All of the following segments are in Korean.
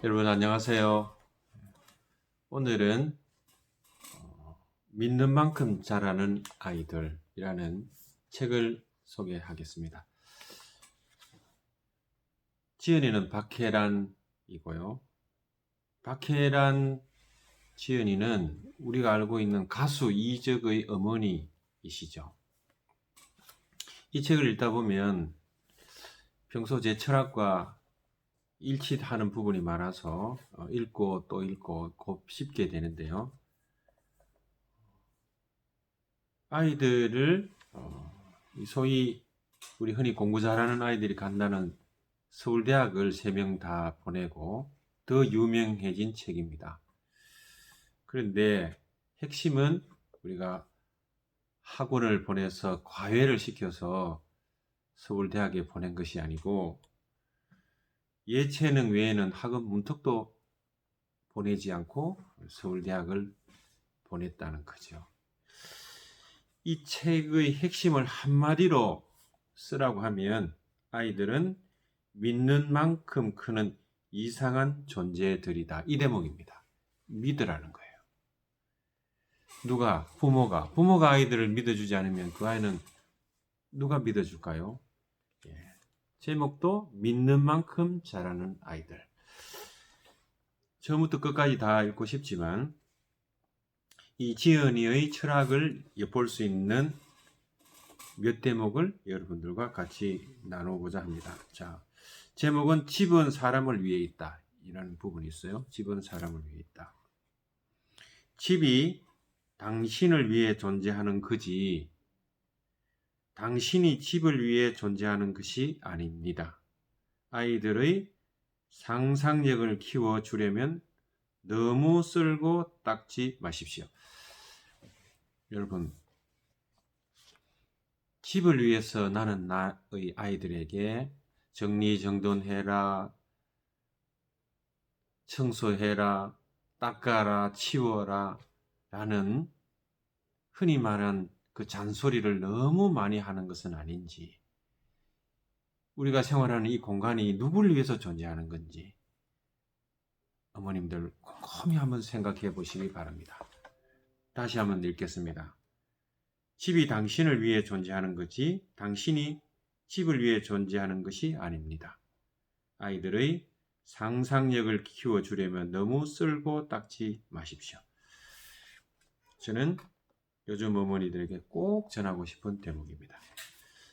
여러분 안녕하세요. 오늘은 믿는 만큼 자라는 아이들이라는 책을 소개하겠습니다. 지은이는 박혜란이고요. 박혜란 지은이는 우리가 알고 있는 가수 이적의 어머니이시죠. 이 책을 읽다 보면 평소 제 철학과 일치하는 부분이 많아서 읽고 또 읽고 곱씹게 되는데요. 아이들을 소위 우리 흔히 공부 잘하는 아이들이 간다는 서울대학을 3명 다 보내고 더 유명해진 책입니다. 그런데 핵심은 우리가 학원을 보내서 과외를 시켜서 서울대학에 보낸 것이 아니고 예체능 외에는 학원 문턱도 보내지 않고 서울대학을 보냈다는 거죠. 이 책의 핵심을 한마디로 쓰라고 하면 아이들은 믿는 만큼 크는 이상한 존재들이다. 이 대목입니다. 믿으라는 거예요. 누가? 부모가 아이들을 믿어주지 않으면 그 아이는 누가 믿어줄까요? 예. 제목도 믿는 만큼 자라는 아이들. 처음부터 끝까지 다 읽고 싶지만 이 지은이의 철학을 엿볼 수 있는 몇 대목을 여러분들과 같이 나누고자 합니다. 자, 제목은 집은 사람을 위해 있다. 이라는 부분이 있어요. 집은 사람을 위해 있다. 집이 당신을 위해 존재하는 거지 당신이 집을 위해 존재하는 것이 아닙니다. 아이들의 상상력을 키워주려면 너무 쓸고 닦지 마십시오. 여러분, 집을 위해서 나는 나의 아이들에게 정리정돈해라, 청소해라, 닦아라, 치워라 라는 흔히 말한 그 잔소리를 너무 많이 하는 것은 아닌지, 우리가 생활하는 이 공간이 누구를 위해서 존재하는 건지 어머님들 곰곰이 한번 생각해 보시기 바랍니다. 다시 한번 읽겠습니다. 집이 당신을 위해 존재하는 거지 당신이 집을 위해 존재하는 것이 아닙니다. 아이들의 상상력을 키워주려면 너무 쓸고 닦지 마십시오. 저는 요즘 어머니들에게 꼭 전하고 싶은 대목입니다.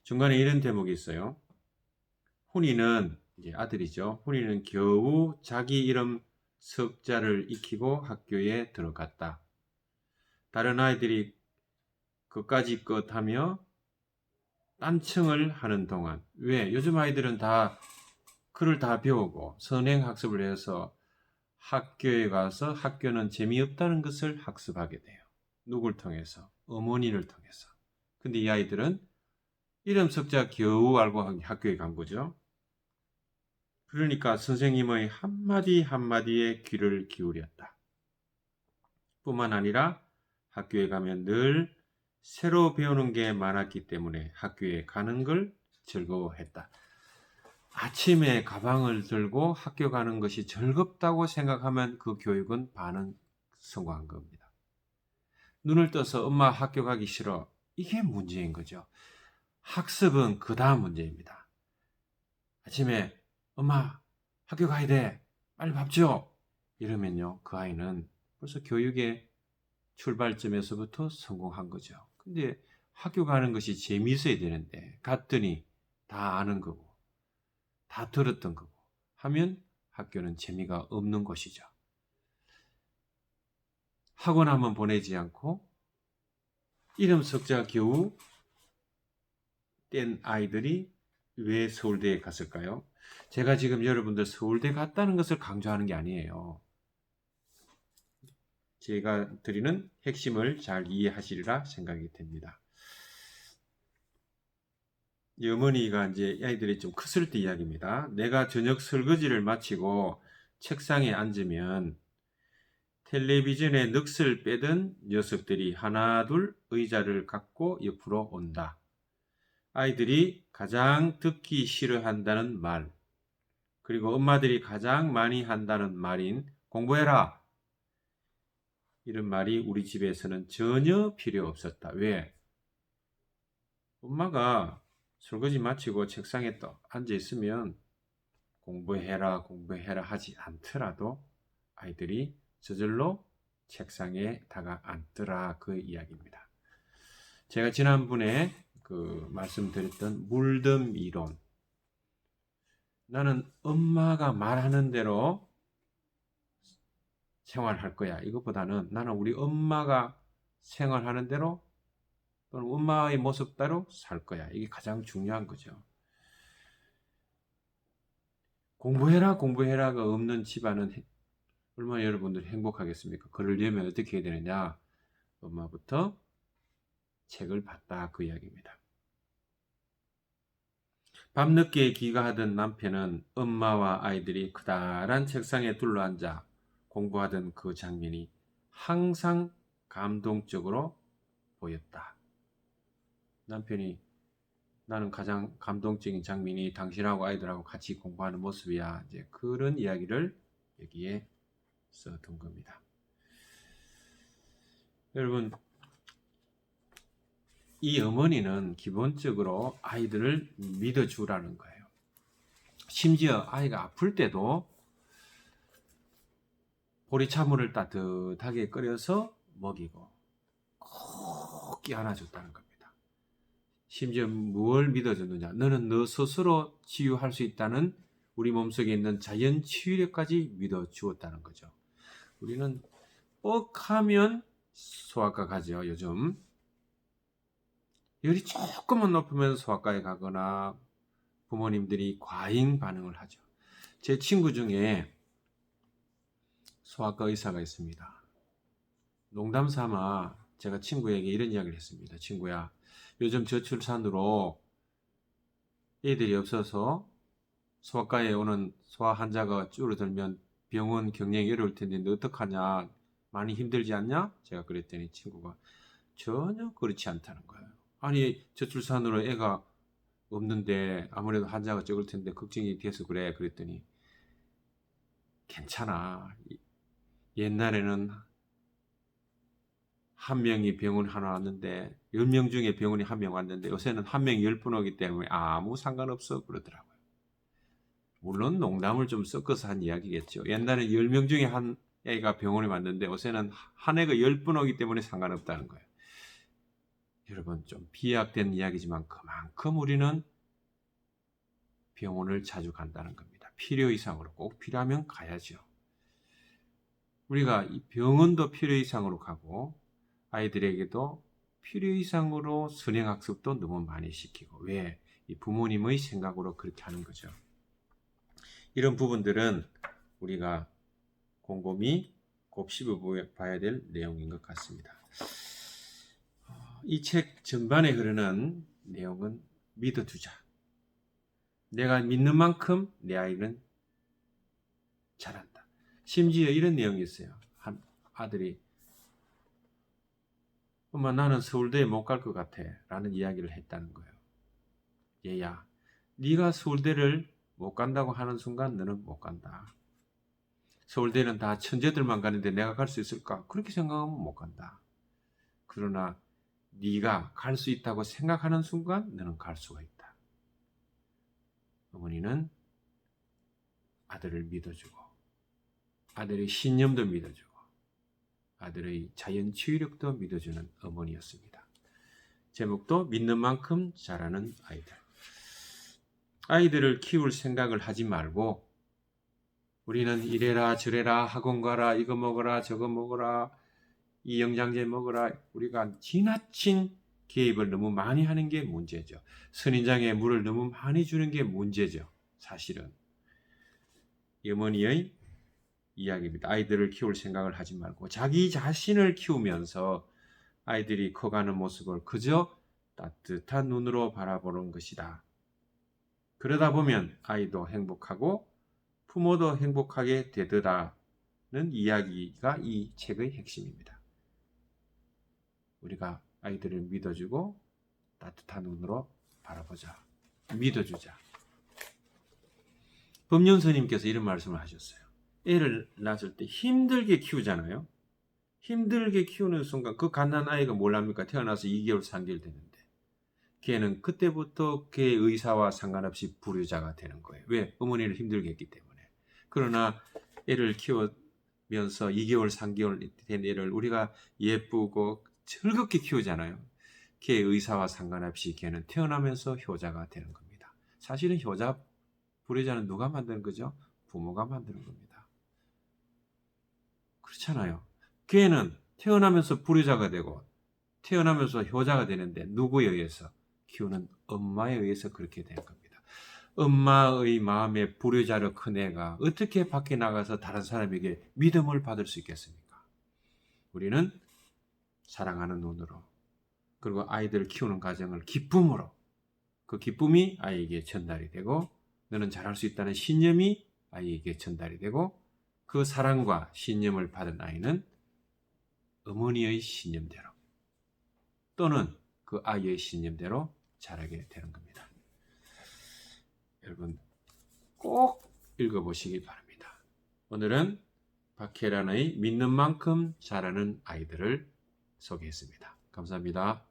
중간에 이런 대목이 있어요. 훈이는 이제 아들이죠. 훈이는 겨우 자기 이름 석자를 익히고 학교에 들어갔다. 다른 아이들이 그까지 것하며 딴청을 하는 동안, 왜? 요즘 아이들은 다 글을 다 배우고 선행학습을 해서 학교에 가서 학교는 재미없다는 것을 학습하게 돼요. 누굴 통해서? 어머니를 통해서. 근데 이 아이들은 이름 석자 겨우 알고 학교에 간 거죠. 그러니까 선생님의 한마디 한마디에 귀를 기울였다. 뿐만 아니라 학교에 가면 늘 새로 배우는 게 많았기 때문에 학교에 가는 걸 즐거워했다. 아침에 가방을 들고 학교 가는 것이 즐겁다고 생각하면 그 교육은 반은 성공한 겁니다. 눈을 떠서 엄마 학교 가기 싫어. 이게 문제인 거죠. 학습은 그 다음 문제입니다. 아침에 엄마 학교 가야 돼. 빨리 밥 줘. 이러면요. 그 아이는 벌써 교육의 출발점에서부터 성공한 거죠. 근데 학교 가는 것이 재미있어야 되는데 갔더니 다 아는 거고 다 들었던 거고 하면 학교는 재미가 없는 것이죠. 학원 한번 보내지 않고 이름 석자 겨우 뗀 아이들이 왜 서울대에 갔을까요? 제가 지금 여러분들 서울대 갔다는 것을 강조하는 게 아니에요. 제가 드리는 핵심을 잘 이해하시리라 생각이 됩니다. 이 어머니가 이제 아이들이 좀 컸을 때 이야기입니다. 내가 저녁 설거지를 마치고 책상에 앉으면 텔레비전에 넋을 빼던 녀석들이 하나둘 의자를 갖고 옆으로 온다. 아이들이 가장 듣기 싫어한다는 말, 그리고 엄마들이 가장 많이 한다는 말인 공부해라. 이런 말이 우리 집에서는 전혀 필요 없었다. 왜? 엄마가 설거지 마치고 책상에 또 앉아 있으면 공부해라, 공부해라 하지 않더라도 아이들이 저절로 책상에 다가 앉더라 그 이야기입니다. 제가 지난번에 말씀드렸던 물듬 이론. 나는 엄마가 말하는 대로 생활할 거야. 이것보다는 나는 우리 엄마가 생활하는 대로 또는 엄마의 모습대로 살 거야. 이게 가장 중요한 거죠. 공부해라, 공부해라가 없는 집안은 얼마나 여러분들이 행복하겠습니까? 그러려면 어떻게 해야 되느냐? 엄마부터 책을 봤다 그 이야기입니다. 밤늦게 귀가하던 남편은 엄마와 아이들이 커다란 책상에 둘러앉아 공부하던 그 장면이 항상 감동적으로 보였다. 남편이 나는 가장 감동적인 장면이 당신하고 아이들하고 같이 공부하는 모습이야. 이제 그런 이야기를 여기에 써둔 겁니다. 여러분, 이 어머니는 기본적으로 아이들을 믿어주라는 거예요. 심지어 아이가 아플 때도 보리차물을 따뜻하게 끓여서 먹이고 꼭 안아줬다는 겁니다. 심지어 무엇을 믿어줬느냐? 너는 너 스스로 치유할 수 있다는 우리 몸속에 있는 자연 치유력까지 믿어주었다는 거죠. 우리는 뻑하면 소아과 가죠. 요즘 열이 조금만 높으면 소아과에 가거나 부모님들이 과잉 반응을 하죠. 제 친구 중에 소아과 의사가 있습니다. 농담 삼아 제가 친구에게 이런 이야기를 했습니다. 친구야, 요즘 저출산으로 애들이 없어서 소아과에 오는 소아 환자가 줄어들면 병원 경영이 어려울 텐데 너 어떡하냐? 많이 힘들지 않냐? 제가 그랬더니 친구가 전혀 그렇지 않다는 거예요. 아니, 저출산으로 애가 없는데 아무래도 환자가 적을 텐데 걱정이 돼서 그래. 그랬더니 괜찮아. 옛날에는 한 명이 병원 하나 왔는데 10명 중에 병원이 한 명 왔는데 요새는 한 명이 10분 오기 때문에 아무 상관없어 그러더라고요. 물론 농담을 좀 섞어서 한 이야기겠죠. 옛날에 10명 중에 한 애가 병원에 왔는데 요새는 한 애가 10분 오기 때문에 상관없다는 거예요. 여러분, 좀 비약된 이야기지만 그만큼 우리는 병원을 자주 간다는 겁니다. 필요 이상으로 꼭 필요하면 가야죠. 우리가 병원도 필요 이상으로 가고 아이들에게도 필요 이상으로 선행학습도 너무 많이 시키고 왜? 이 부모님의 생각으로 그렇게 하는 거죠. 이런 부분들은 우리가 곰곰이 곱씹어봐야 될 내용인 것 같습니다. 이 책 전반에 흐르는 내용은 믿어주자. 내가 믿는 만큼 내 아이는 잘한다. 심지어 이런 내용이 있어요. 한 아들이 엄마 나는 서울대에 못 갈 것 같아 라는 이야기를 했다는 거예요. 얘야, 네가 서울대를 못 간다고 하는 순간 너는 못 간다. 서울대는 다 천재들만 가는데 내가 갈 수 있을까? 그렇게 생각하면 못 간다. 그러나 네가 갈 수 있다고 생각하는 순간 너는 갈 수가 있다. 어머니는 아들을 믿어주고 아들의 신념도 믿어주고 아들의 자연 치유력도 믿어주는 어머니였습니다. 제목도 믿는 만큼 자라는 아이들. 아이들을 키울 생각을 하지 말고 우리는 이래라 저래라 학원 가라 이거 먹어라 저거 먹어라 이 영양제 먹어라 우리가 지나친 개입을 너무 많이 하는 게 문제죠. 선인장에 물을 너무 많이 주는 게 문제죠. 사실은 이 어머니의 이야기입니다. 아이들을 키울 생각을 하지 말고 자기 자신을 키우면서 아이들이 커가는 모습을 그저 따뜻한 눈으로 바라보는 것이다. 그러다 보면 아이도 행복하고 부모도 행복하게 되더라는 이야기가 이 책의 핵심입니다. 우리가 아이들을 믿어주고 따뜻한 눈으로 바라보자. 믿어주자. 법륜스님께서 이런 말씀을 하셨어요. 애를 낳았을 때 힘들게 키우잖아요. 힘들게 키우는 순간 그 갓난 아이가 뭘 합니까? 태어나서 2개월, 3개월 됐는데 걔는 그때부터 걔의 의사와 상관없이 불효자가 되는 거예요. 왜? 어머니를 힘들게 했기 때문에. 그러나 애를 키우면서 2개월, 3개월 된 애를 우리가 예쁘고 즐겁게 키우잖아요. 걔의 의사와 상관없이 걔는 태어나면서 효자가 되는 겁니다. 사실은 효자, 불효자는 누가 만드는 거죠? 부모가 만드는 겁니다. 그렇잖아요. 걔는 태어나면서 불효자가 되고 태어나면서 효자가 되는데 누구에 의해서? 키우는 엄마에 의해서 그렇게 되는 겁니다. 엄마의 마음에 불효자로 큰 애가 어떻게 밖에 나가서 다른 사람에게 믿음을 받을 수 있겠습니까? 우리는 사랑하는 눈으로 그리고 아이들을 키우는 과정을 기쁨으로 그 기쁨이 아이에게 전달이 되고 너는 잘할 수 있다는 신념이 아이에게 전달이 되고 그 사랑과 신념을 받은 아이는 어머니의 신념대로 또는 그 아이의 신념대로 자라게 되는 겁니다. 여러분 꼭 읽어보시기 바랍니다. 오늘은 박혜란의 믿는 만큼 자라는 아이들을 소개했습니다. 감사합니다.